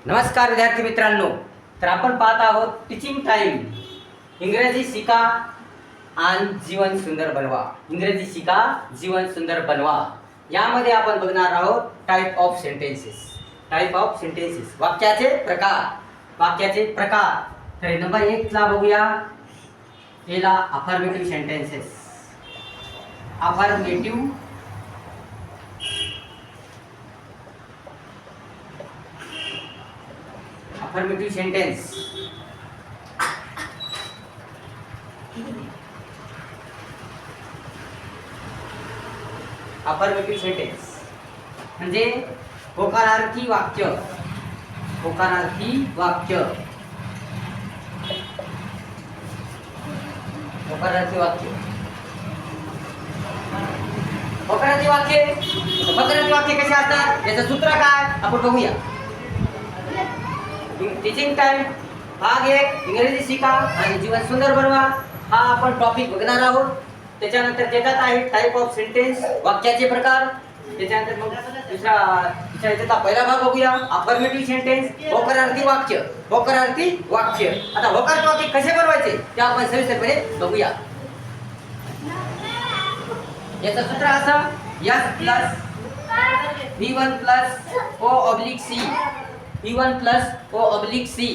नमस्कार विद्यार्थी मित्रांनो. तर आपण पाहत आहोत टीचिंग टाइम. इंग्रजी शिका आणि जीवन सुंदर बनवा. इंग्रजी शिका, जीवन सुंदर बनवा. यामध्ये आपण बघणार आहोत type of sentences. Type of sentences, वाक्याचे प्रकार. वाक्याचे प्रकार. तर नंबर 1 ला बघूया. याला affirmative sentences. Affirmative affirmative sentence. Affirmative sentence म्हणजे होकारार्थी वाक्य. होकारार्थी वाक्य. होकारार्थी वाक्य. होकारार्थी वाक्य. होकारार्थी वाक्य कसे असतात, याचं सूत्र काय आपण बघूया. टीचिंग टाइम भाग 1 इंग्रजी शिका आणि जीवन सुंदर बनवा हा आपण टॉपिक बघणार आहोत. त्याच्यानंतर त्याच्यात आहे टाइप ऑफ सेंटेन्स, वाक्याचे प्रकार. त्याच्यानंतर मग त्याचा पहिला भाग बघूया अफर्मेटिव्ह सेंटेन्स, होकारार्थी वाक्य. होकारार्थी वाक्य. आता होकारार्थी वाक्य कसे बनवायचे ते आपण सविस्तरपणे बघूया. याचं सूत्र असं S plus V1 plus O oblique C. V1 plus O oblique C.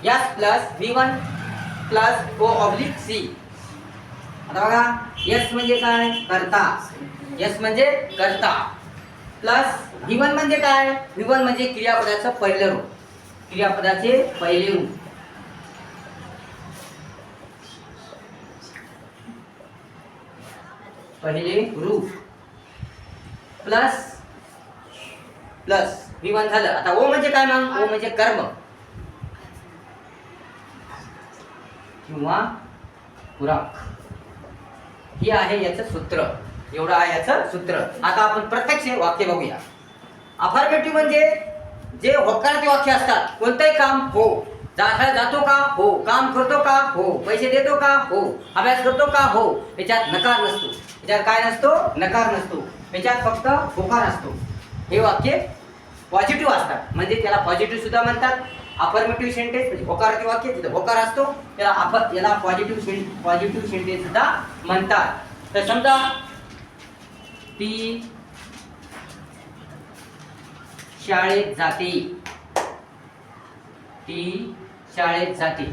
S plus V1 plus O oblique C. आता बघा, S म्हणजे काय, कर्ता. S म्हणजे कर्ता. प्लस V1 म्हणजे काय, V1 म्हणजे क्रियापदाचं पहिले रूप. क्रियापदाचे पहिले रूप. पहिले रूप. प्लस प्लस V1 झालं. आता O म्हणजे काय मग, O म्हणजे कर्म किंवा पूरक. हे आहे याचं सूत्र. एवढं आहे याचं सूत्र. आता आपण प्रत्यक्ष वाक्य बघूया. अफर्मेटिव्ह म्हणजे जे होकारार्थी वाक्य असतात. कोणतंही काम हो, जातो का हो, काम करतो का हो, पैसे देतो का हो, अभ्यास करतो का हो. याच्यात नकार नसतो. याच्यात काय नसतो, नकार नसतो. याच्यात फक्त होकार असतो. हे वाक्य पॉझिटिव्ह असतात, म्हणजे त्याला पॉझिटिव्ह सुद्धा म्हणतात. अफर्मेटिव्ह सेंटेन्स म्हणजे होकारार्थी वाक्य, जिथे होकार असतो याला पॉझिटिव्ह सेंटेन्स सुद्धा म्हणतात. तर समजा ती शाळेत जाते. ती शाळेत जाते.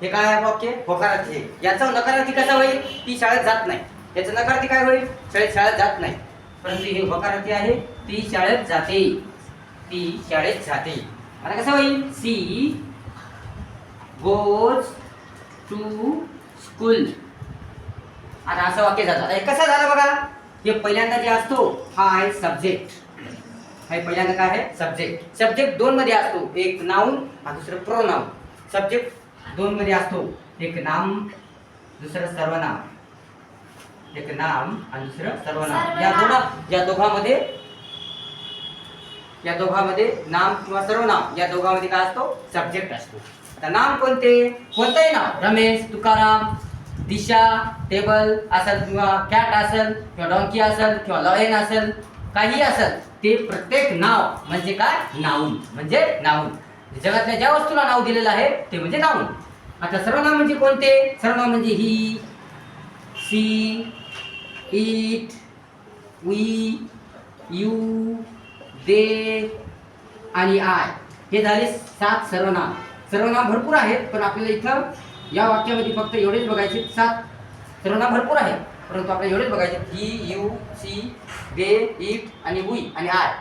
हे काय आहे वाक्य, होकारार्थी आहे. याचा नकारार्थी कसा होईल, ती शाळेत जात नाही. याचं नकारार्थी काय होईल, शाळेत जात नाही. परंतु हे होकारार्थी आहे, ती शाळेत जाते. ती शाळेत जाते. आता कसं होईल, सी गोज टू स्कूल. आता असं वाक्य झालं. आता हे कसं झालं बघा. हे पहिल्यांदा जे असतो हा आहे सब्जेक्ट. हे पहिल्यांदा काय आहे, सब्जेक्ट. सब्जेक्ट 2 मध्ये असतो, एक नाउन आणि दुसरं प्रोनाउन. सब्जेक्ट 2 मध्ये असतो, एक नाम दुसरं सर्वनाम. एक नाम आणि दुसरं सर्वनाम. या दोघांमध्ये नाम किंवा सर्वनाम या दोघांमध्ये काय असतो, सब्जेक्ट असतो. आता नाम कोणतंही नाव, रमेश, तुकाराम, दिशा, टेबल असेल किंवा कॅट असेल किंवा डॉंकी असेल किंवा लॉयन असेल, काही असेल, ते प्रत्येक नाव म्हणजे काय, नाउन. म्हणजे नाउन. जगातल्या ज्या वस्तूला नाव दिलेलं आहे ते म्हणजे नाउन. आता सर्वनाम म्हणजे कोणते, सर्वनाम म्हणजे ही, सी, इट, वी, यू, दे आणि आय. हे झाले 7 सर्वनाम. सर्वनाम भरपूर आहेत, पण आपल्याला इथं या वाक्यामध्ये फक्त एवढेच बघायचे. 7 सर्वनाम भरपूर आहेत, परंतु आपल्याला एवढेच बघायचे. ही, यू, सी, दे, इट आणि वी आणि आय.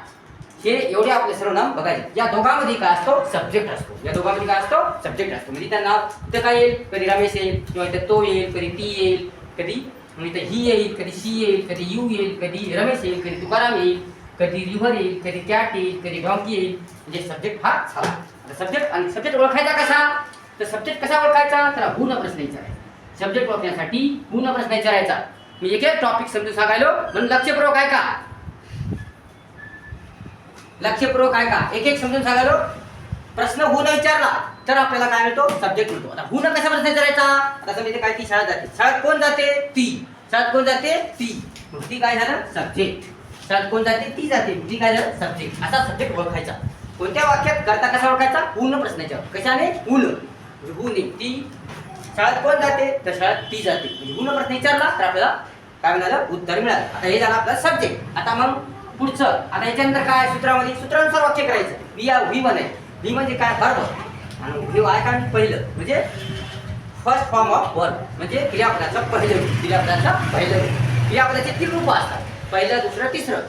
हे एवढे आपले सर्वनाम बघायचे. या दोघांमध्ये काय असतो, सब्जेक्ट असतो. या दोघांमध्ये काय असतो, सब्जेक्ट असतो. म्हणजे त्या नाव इथं काय येईल, कधी रमेश येईल किंवा इथं तो येईल, कधी ती येईल, कधी इथं ही येईल, कधी सी येईल, कधी यू येईल, कधी रमेश येईल, कधी तुकाराम येईल, कधी रिव्हर येईल, कधी कॅट येईल, कधी डॉंकी येईल. म्हणजे सब्जेक्ट हा झाला. सब्जेक्ट आणि सब्जेक्ट ओळखायचा कसा, तर सब्जेक्ट कसा ओळखायचा, त्याला गुण प्रश्न विचारायचा. सब्जेक्ट ओळखण्यासाठी गुण प्रश्न विचारायचा. मी एक एक टॉपिक समजून सांगायलो म्हणून लक्षपूर्वक आहे का, लक्षपूर्वक आहे का, एक समजून सांगायलो. प्रश्न गुण विचारला तर आपल्याला काय मिळतो, सब्जेक्ट मिळतो. आता गुण कशा प्रश्न विचारायचा, आता समजा काय, ती शाळेत जाते. शाळेत कोण जाते, ती. शाळेत कोण जाते, ती. ती काय झालं, सब्जेक्ट. शाळेत कोण जाते ती जाते ती काय झालं सब्जेक्ट असा सब्जेक्ट ओळखायचा कोणत्या वाक्यात करता कसा ओळखायचा पूर्ण प्रश्नाच्या कशाने ऊन म्हणजे ऊन ती शाळेत कोण जाते तर शाळेत ती जाते म्हणजे पूर्ण प्रश्न विचारला तर आपल्याला काय मिळालं उत्तर मिळालं आता हे झालं आपला सब्जेक्ट आता मग पुढचं आता याच्यानंतर काय सूत्रामध्ये सूत्रानुसार वाक्य करायचं व्ही वन आहे व्ही म्हणजे काय वर्ब आणि व्ही आहे काय पहिलं म्हणजे फर्स्ट फॉर्म ऑफ वर्ब म्हणजे क्रियापदाचं पहिलं क्रियापदाचं पहिलं क्रियापदाचे 3 रूप असतात पहिलं दुसरं तिसरं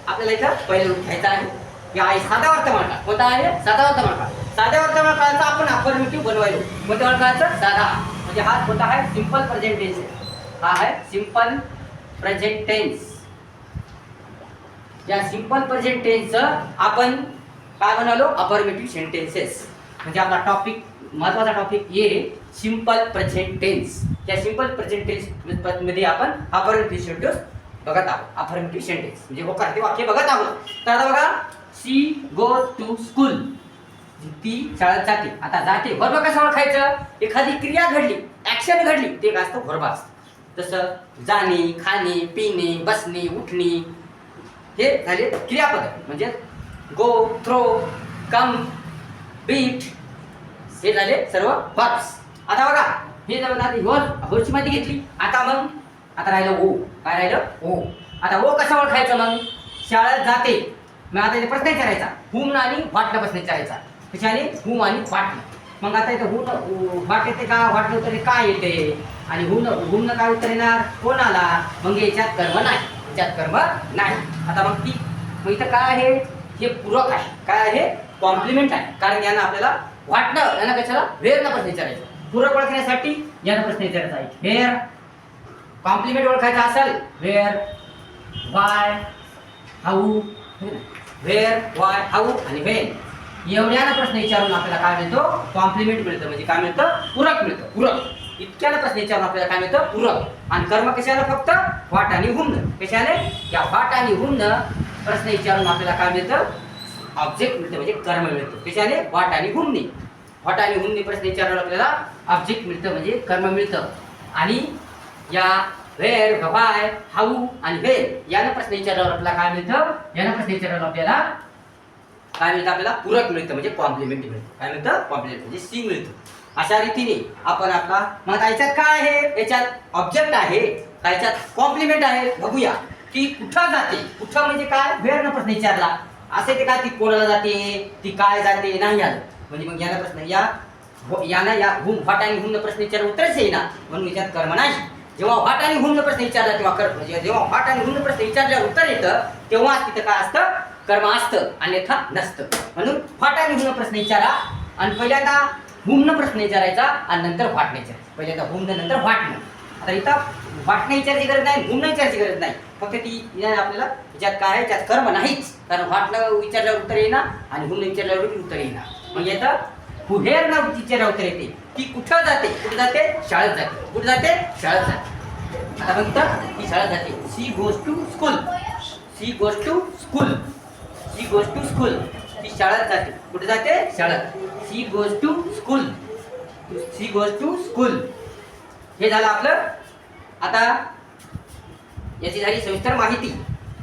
आपल्याला इथं पहिलं रूप घ्यायचं आहे या आहे साधा वर्तमान काळ कोणता आहे साधा वर्तमान काळ साध्या वर्तमान काळाचा आपण अफर्मेटिव्ह बनवायलो कोणत्या वर्तमानाचा साधा म्हणजे हा कोणता आहे सिंपल प्रेझेंट टेन्स हा आहे सिंपल प्रेझेंट टेन्स या सिंपल प्रेझेंट टेन्सचं आपण काय बनवलो अफर्मेटिव्ह सेंटेन्सेस म्हणजे आपला टॉपिक महत्त्वाचा टॉपिक ये सिंपल प्रेझेंट टेन्स त्या सिंपल प्रेझेंट टेन्स मध्ये आपण अफर्मेटिव्ह सेंटेन्स बघत आहोत अफर्मेटिव्ह सेंटेन्स म्हणजे होकारते वाक्य बघत आहोत तर आता बघा शी गोज टू स्कूल ती शाळेत जाते आता जाते वर्ब कसं ओळखायचं एखादी क्रिया घडली ऍक्शन घडली ते काय असतं वर्ब असतं तसं जाणे खाणे पिणे बसणे उठणे हे झाले क्रियापद म्हणजे गो थ्रो कम बीट हे झाले सर्व वर्ब्स आता बघा हे झालं होरची माहिती घेतली आता मग आता राहिलं ओ काय राहिलं ओ आता ओ कसं ओळखायचं मग शाळेत जाते मग आता इथे प्रश्न विचारायचा हुम आणि व्हॉटला प्रश्न विचारायचा कशाने हुम आणि व्हॉटला मग आता इथं हुन व्हॉट येते का व्हॉटनं उत्तर काय येते आणि हुमनं काय उत्तर येणार कोणाला मग याच्यात कर्म नाही आता मग इथं काय आहे हे पूरक आहे काय आहे कॉम्प्लिमेंट आहे कारण यांना आपल्याला व्हॉटनं यांना कशाला व्हेअरनं प्रश्न विचारायचं पूरक ओळखण्यासाठी यांना प्रश्न विचारायचा आहे व्हेअर कॉम्प्लिमेंट ओळखायचा असेल where Y how where Y how आणि व्हेन एवढ्यानं प्रश्न विचारून आपल्याला काय मिळतो कॉम्प्लिमेंट मिळतं म्हणजे काय मिळतं पूरक मिळतं पूरक इतक्यानं प्रश्न विचारून आपल्याला काय मिळतं पूरक आणि कर्म कशाला फक्त व्हॉट आणि हुमनं कशाने या व्हॉट आणि हुमनं प्रश्न विचारून आपल्याला काय मिळतं ऑब्जेक्ट मिळतं म्हणजे कर्म मिळतं कशाने व्हॉट आणि हुमने प्रश्न विचारून आपल्याला ऑब्जेक्ट मिळतं म्हणजे कर्म मिळतं आणि या व्हेअर वाय हाऊ आणि व्हेन यानं प्रश्न विचारल्यावर आपल्याला काय मिळतं यानं प्रश्न विचारल्यावर आपल्याला काय मिळतं आपल्याला पूरक मिळतं म्हणजे कॉम्प्लिमेंट मिळतं काय मिळतं कॉम्प्लिमेंट म्हणजे सी मिळतं अशा रीतीने आपण आपला मग याच्यात काय आहे याच्यात ऑब्जेक्ट आहे याच्यात कॉम्प्लिमेंट आहे बघूया की कुठं जाते कुठं म्हणजे काय व्हेअरनं प्रश्न विचारला असे ते काय ती कोणाला जाते ती काय जाते नाही आलं म्हणजे मग याला प्रश्न यानं या व्हॉट आणि हुमनं प्रश्न विचार उत्तरच येईना म्हणून याच्यात कर्म नाही जेव्हा व्हॉट आणि हुमनं प्रश्न विचारला तेव्हा कर्म म्हणजे जेव्हा व्हॉट आणि हुमनं प्रश्न विचारल्यावर उत्तर येतं तेव्हा तिथं काय असतं कर्म असतं अन्यथा नसतं म्हणून व्हॉट आणि हुमनं प्रश्न विचारा आणि पहिल्यांदा हुमनं प्रश्न विचारायचा आणि नंतर व्हॉटने विचारायचा पहिल्यांदा हुमनं नंतर व्हॉटनं आता इथं व्हॉटने विचारायची गरज नाही हुमनं विचारायची गरज नाही फक्त ती आपल्याला याच्यात काय आहे त्यात कर्म नाहीच कारण व्हॉटनं विचारल्यावर उत्तर येईना आणि हुमनं विचारल्यावर उत्तर येईना मग येतं व्हेअर न विचारल्यावर उत्तर येते ती कुठं जाते कुठे जाते शाळेत जाते कुठे जाते शाळेत जाते आता बघता ती शाळेत जाते शी गोज टू स्कूल ती शाळेत जाते कुठे जाते शाळेत शी गोज टू स्कूल हे झालं आपलं आता याची झाली सविस्तर माहिती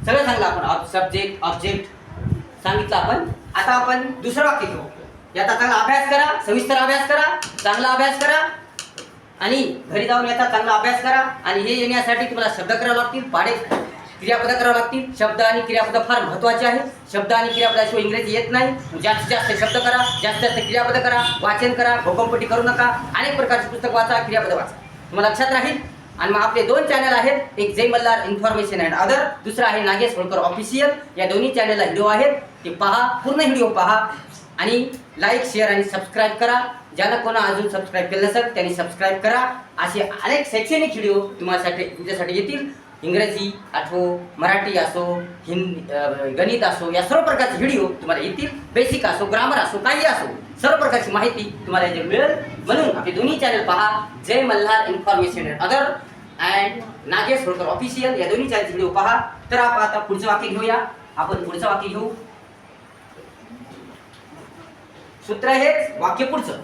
सगळं सांगलं आपण सब्जेक्ट ऑब्जेक्ट सांगितलं आपण आता आपण दुसरं वाक्य घेऊ याचा चांगला अभ्यास करा सविस्तर अभ्यास करा चांगला अभ्यास करा आणि घरी जाऊन याचा चांगला अभ्यास करा आणि हे येण्यासाठी तुम्हाला शब्द करावे लागतील पाढे क्रियापद करावे लागतील शब्द आणि क्रियापद फार महत्त्वाचे आहेत शब्द आणि क्रियापदाशिवाय इंग्रजी येत नाही जास्तीत जास्त शब्द करा जास्तीत जास्त क्रियापद करा वाचन करा भोकंपट्टी करू नका अनेक प्रकारचे पुस्तक वाचा क्रियापद वाचा तुम्हाला लक्षात राहील आणि मग आपले 2 चॅनल आहेत एक जय मल्हार इन्फॉर्मेशन अँड अदर दुसरा आहे नागेश होळकर ऑफिशियल या दोन्ही चॅनलला व्हिडिओ आहेत ते पहा पूर्ण व्हिडिओ पहा आणि लाईक शेअर आणि सबस्क्राईब करा ज्याला कोणा अजून सबस्क्राईब केलं नसेल त्यांनी सबस्क्राईब करा असे अनेक शैक्षणिक व्हिडिओ तुमच्यासाठी येतील इंग्रजी असो मराठी असो हिंदी गणित असो या सर्व प्रकारचे व्हिडिओ तुम्हाला येतील बेसिक असो ग्रामर असो काही असो सर्व प्रकारची माहिती तुम्हाला इथे मिळेल म्हणून आपले दोन्ही चॅनल पहा Jai Malhar information other and Nagesh Holkar official या दोन्ही चॅनलचे व्हिडिओ पहा तर आपण आता पुढचं वाक्य घेऊया आपण पुढचं वाक्य घेऊ सूत्र हेच वाक्य पुढचं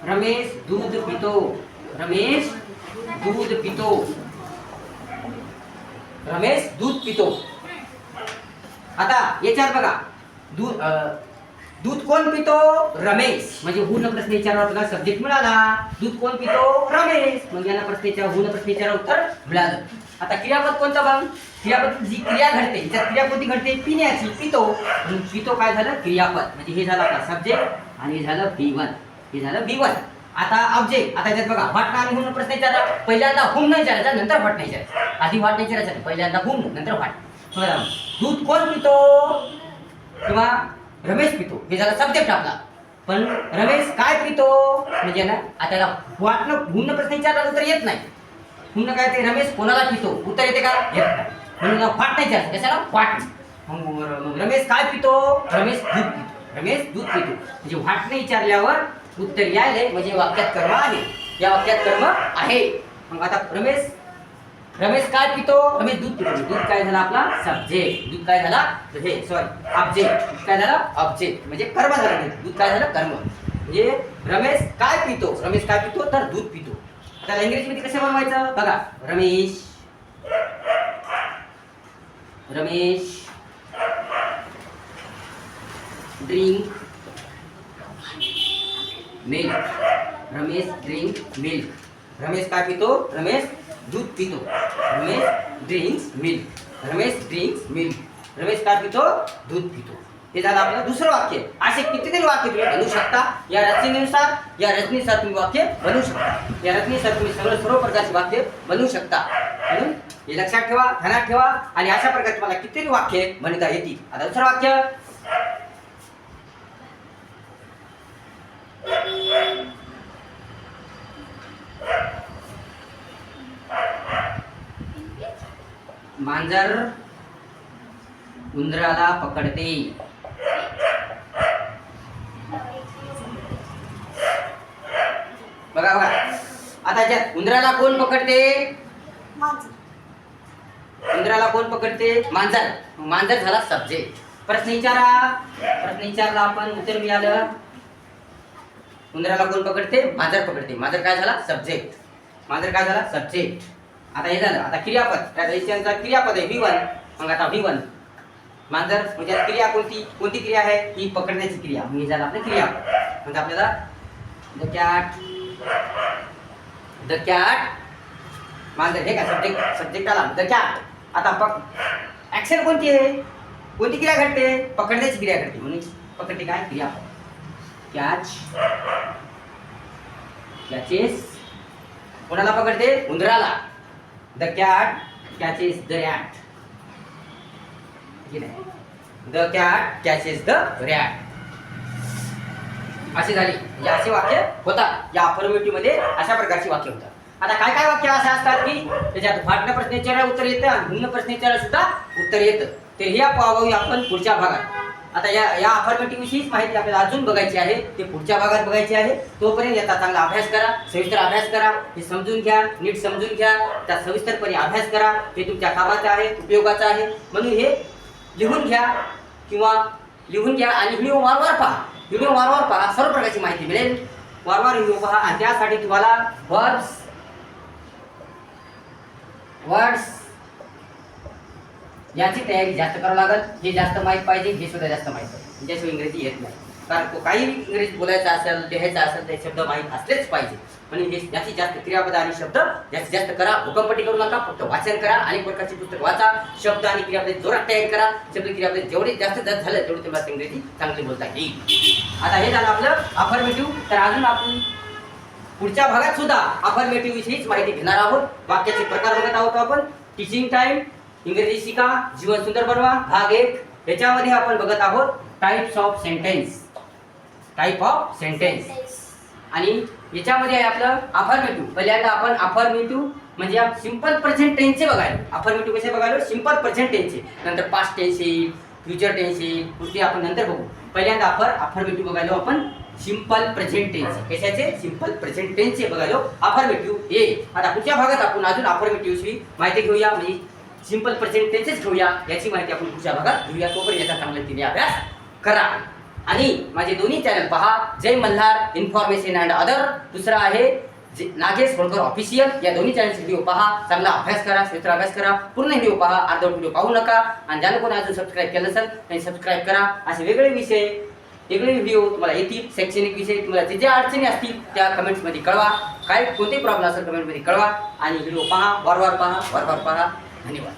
रमेश दूध पितो रमेश दूध पितो. रमेश दूध पितो. आता याच्यावर बघा, दूध कोण पितो? रमेश. म्हणजे हून प्रश्न विचारला आपल्याला सब्जेक्ट मिळाला. दूध कोण पितो? रमेश. मग यांना प्रश्नाच्या हून प्रश्न विचारला उत्तर मिळालं. आता क्रियापद कोणतं बघ? क्रियापद जी क्रिया घडते, त्यात क्रिया कोणती घडते? पिण्याची. पितो. म्हणून पितो काय झालं? क्रियापद. म्हणजे हे झालं आपला सब्जेक्ट आणि हे झालं B1. हे झालं B1. आता ऑब्जेक्ट. आता याच्यात बघा, व्हाट आणि हून प्रश्न विचारला. पहिल्यांदा हून नाही विचारायचा, नंतर व्हाट नाही विचारायचं. आधी व्हाट नाही विचारायचं, पहिल्यांदा हून, नंतर व्हाट. बघा, दूध कोण पितो किंवा रमेश पितो, हे झालं सब्जेक्ट आपला. पण रमेश काय पितो म्हणजे ना, आता याला व्हाटनं हून प्रश्न विचारला उत्तर येत नाही. हून काय ते रमेश कोणाला पितो उत्तर येते का? येत नाही. म्हणून व्हाट नाही विचारायचं. कशाला? व्हाट. मग रमेश काय पितो? रमेश दूध पितो. रमेश दूध पितो. म्हणजे व्हाट नाही विचारल्यावर उत्तर यायले, म्हणजे वाक्यात कर्म आहे. या वाक्यात कर्म आहे. मग आता रमेश काय पितो? रमेश दूध पितो. दूध काय झाला आपला? सब्जेक्ट. दूध काय झाला? हे सॉरी ऑब्जेक्ट. दूध काय झाला? ऑब्जेक्ट. म्हणजे कर्म झालं. दूध काय झालं? कर्म. म्हणजे रमेश काय पितो? रमेश काय पितो? तर दूध पितो. आता इंग्रजीमध्ये कसं बनवायचं बघा. Ramesh drink milk. Ramesh drink milk. Ramesh काय पितो? रमेश दूध पितो. Ramesh drinks milk. Ramesh drinks milk. Ramesh काय पितो? दूध पितो. हे झालं आपलं दुसरं वाक्य. असे कितीतरी वाक्य तुम्ही बनवू शकता. या रचनेनुसार तुम्ही वाक्य बनवू शकता. या रचनेनुसार तुम्ही सर्व प्रकारचे वाक्य बनवू शकता. म्हणून हे लक्षात ठेवा, ध्यानात ठेवा. आणि अशा प्रकारे तुम्हाला कितीतरी वाक्य बनवता येतील. आता दुसरं वाक्य. मांजर उंदराला पकडते. बघा आता याच्यात उंदराला कोण पकडते? उंदराला कोण पकडते? मांजर. मांजर झाला सब्जेक्ट. प्रश्न विचारला आपण, उत्तर मिळालं. उंदराला कोण पकडते? मांजर पकडते. मांजर काय झाला? सब्जेक्ट. मांजर काय झाला? सब्जेक्ट. आता हे झालं. आता क्रियापद. क्रियापद आहे V1. मग आता V1 मांजर म्हणजे क्रिया कोणती क्रिया आहे? ही पकडण्याची क्रिया. म्हणजे झालं आपलं क्रियापद. म्हणजे आपल्याला द कॅट मांजर हे काय सब्जेक्ट आला. The cat. आता ऍक्शन कोणती आहे? कोणती क्रिया घडते? पकडण्याची क्रिया घडते. म्हणून पकडते काय? क्रियापद. कॅचेस. कोणाला पकडते? उंदराला. The cat catches the rat. The cat catches the rat. असे झाली. म्हणजे असे वाक्य होतात. या अफर्मेटिव्ह मध्ये अशा प्रकारची वाक्य होतात. आता काय वाक्य असे असतात की त्याच्यात व्हाटनं प्रश्न विचारला उत्तर येतं आणि हून प्रश्न विचारला सुद्धा उत्तर येतं. तर हे पाहावं आपण पुढच्या भागात. आता या अफर्मेटिव्ह विषयीच माहिती आपल्याला अजून बघायची आहे. ते पुढच्या भागात बघायची आहे. तोपर्यंत याचा चांगला अभ्यास करा, सविस्तर अभ्यास करा. हे समजून घ्या, नीट समजून घ्या. त्या सविस्तरपणे अभ्यास करा. हे तुमच्या कामाचं आहे, उपयोगाचं आहे. म्हणून हे लिहून घ्या आणि व्हिडिओ वारंवार पहा. सर्व प्रकारची माहिती मिळेल. वारंवार व्हिडिओ पहा. आणि त्यासाठी तुम्हाला वर्ड्स याची तयारी जास्त करावं लागेल. हे जास्त माहीत पाहिजे, हे सुद्धा जास्त माहीत पाहिजे. ज्याशिवाय इंग्रजी येत नाही. कारण तो काही इंग्रजी बोलायचा असेल, लिहायचा असेल, ते शब्द माहीत असलेच पाहिजे. म्हणून हे जास्तीत जास्त क्रियापद आणि शब्द जास्तीत जास्त करा. हुकमपट्टी करू नका, फक्त वाचन करा. अनेक प्रकारची पुस्तक वाचा. शब्द आणि क्रियापद जोरात तयार करा. शब्द क्रियापद जेवढे जास्त झालं तेवढे तुम्हाला इंग्रजी चांगली बोलता येईल. आता हे झालं आपलं अफर्मेटिव्ह. तर अजून आपण पुढच्या भागात सुद्धा अफर्मेटिव्ह विषयीच माहिती घेणार आहोत. वाक्याचे प्रकार बघत आहोत आपण. टीचिंग टाइम, इंग्रजी शिका, जीवन सुंदर बनवा, भाग 1. याच्यामध्ये आपण बघत आहोत टाइप्स ऑफ सेंटेन्स. आणि याच्यामध्ये आहे आपलं अफर्मेटिव्ह. पहिल्यांदा आपण अफर्मेटिव्ह म्हणजे सिंपल प्रेझेंट टेन्सचे बघायला. अफर्मेटिव्ह कसे बघायला? सिंपल प्रेझेंट टेन्सचे. नंतर पास्ट टेन्स येईल, फ्युचर टेन्स येईल. पुढे आपण नंतर बघू. पहिल्यांदा अफर्मेटिव्ह बघायला आपण सिंपल प्रेझेंट टेन्स. कशाचे? सिंपल प्रेझेंट टेन्सचे बघायला अफर्मेटिव्ह हे. आता पुढच्या भागात आपण अजून अफर्मेटिव्ह विषयी माहिती घेऊया. म्हणजे सिंपल प्रेझेंट टेन्सेस घेऊया. याची माहिती आपण पुढच्या भागात घेऊया. तोपर्यंत याचा चांगल्या रीतीने अभ्यास करा. आणि माझे दोन्ही चॅनल पहा. Jai Malhar information and other. दुसरा आहे नागेश होळकर ऑफिशियल या दोन्ही चॅनलचे व्हिडिओ पहा, चांगला अभ्यास करा, क्षेत्र अभ्यास करा, पूर्ण व्हिडिओ पहा, अर्धवट व्हिडिओ पाहू नका. आणि ज्याला कोणी अजून सबस्क्राईब केलं असेल त्यांनी सबस्क्राईब करा. असे वेगळे विषय वेगळे व्हिडिओ तुम्हाला येतील. शैक्षणिक विषय तुम्हाला जे ज्या अडचणी असतील त्या कमेंट्समध्ये कळवा. काय कोणतेही प्रॉब्लेम असेल कमेंटमध्ये कळवा. आणि व्हिडिओ पहा, वारंवार पहा, वारंवार पहा. धन्यवाद.